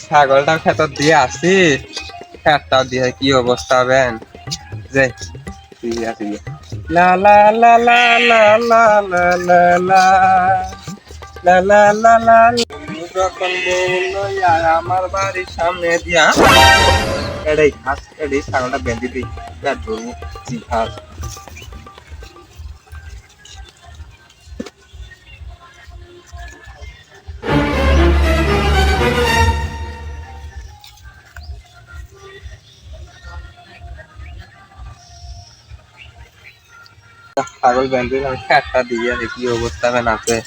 ছাগলটাও খেত দিয়ে আসি, খেতটাও দিয়ে কি অবস্থা হবেন। যাই দিয়ে আসি। লা লা লা লা লা লা লা লা লা লা লা লা লা। যখন বললো আমার বাড়ির সামনে দিয়া এটাই ঘাস, এটাই ছাগলটা বেঁধে দিই ধরবো ঘাস। ছাগল বেঁধে দিলাম, খেতটা দিয়ে কি অবস্থা হবে নাচে।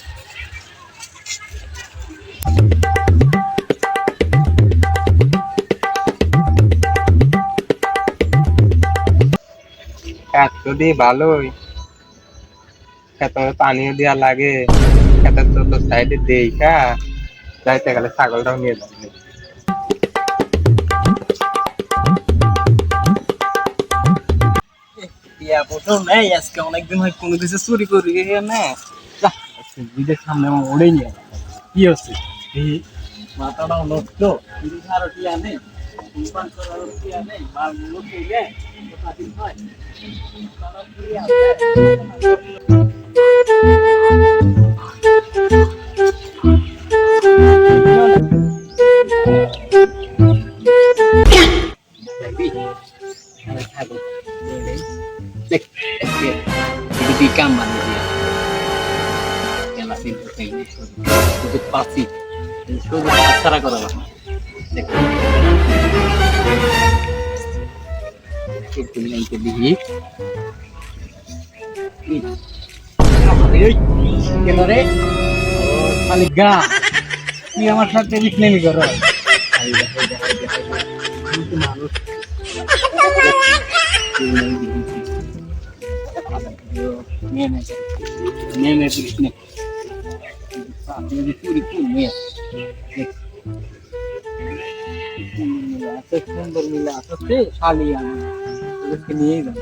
খেত যদি ভালোই, খেতে পানিও দেওয়া লাগে, খেতের চতুর্থ সাইডে দেখা যাইতে গেলে ছাগলটাও নিয়ে যাবে। আজকে অনেকদিন হয় কোনো কিছু চুরি করি না, বিদের সামনে আমার ওড়েই নিয়ে কি হচ্ছে মাথাটাও নষ্ট আরো কি আনে কাম পাচ্ছি ছাড়া করা দিহি কেন রে খালি গা তুই আমার সাথে বিক্লেমি কর মানুষ সুন্দর মিলে আসছে শালি আমি নিয়ে যাবো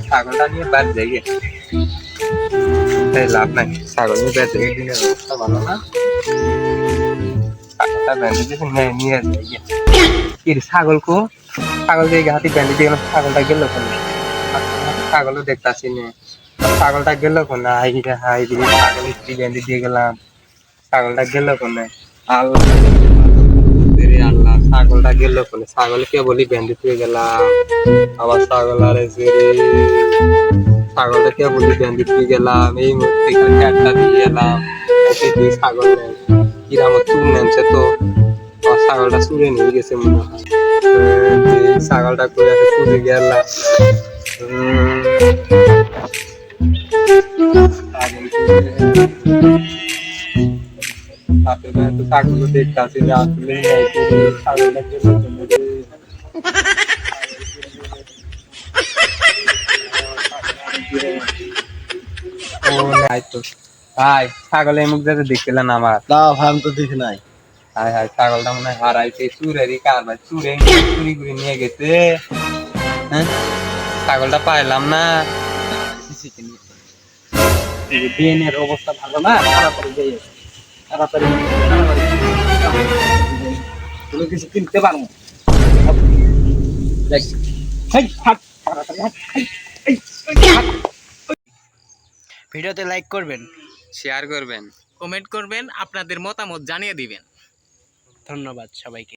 ছাগলটা নিয়ে বাদ যাই, লাভ নাই। ছাগল নিয়ে বাদ যাই, দিনের অবস্থা ভালো না। ছাগলটা বেঁধে দিয়েছে নিয়ে যাই কি ছাগল কো, ছাগলকে হাতি বেঁধে দিয়ে গেলাম, ছাগলটা গেল কোন, ছাগলও দেখতে আসি নি, ছাগলটা গেল কোন। হাই রে হাই রে, ছাগল স্ত্রী বেঁধে দিয়ে গেলাম, ছাগলটা গেল কোন। আল্লাহ আল্লাহ, ছাগলটা গেল কোন, ছাগলকে বলি বেঁধে দিয়ে গেলাম, আবার ছাগল আর ছাগলটা কে বলি বেঁধে দিয়ে গেলাম, এই মুহূর্তে একটা দিয়ে গেলাম, ছাগল নেই কিরাম চুর নেমছে তো, ছাগলটা চুরে নিয়ে গেছে মনে হয়। ছাগলটা করে আছে চুরে গেলাম, ছাগল দেখতে আসি যে আসলে ছাগলটা ভাই ছাগলের মুখ যাতে দেখছিলেন আমার, না ভাই আমি তো দেখি নাই। হায় হায়, ছাগলটা মনে হয় হারাইছে, চুরেরই কারবার, চুরি করে নিয়ে গেছে। হ্যাঁ, ছাগলটা পাইলাম না। বিএনের অবস্থা ভালো না, তাড়াতাড়ি যাই, তাড়াতাড়ি কোনো কিছু কিনতে পারবো। ভিডিওতে লাইক করবেন, শেয়ার করবেন, কমেন্ট করবেন, আপনাদের মতামত জানিয়ে দিবেন। ধন্যবাদ সবাইকে।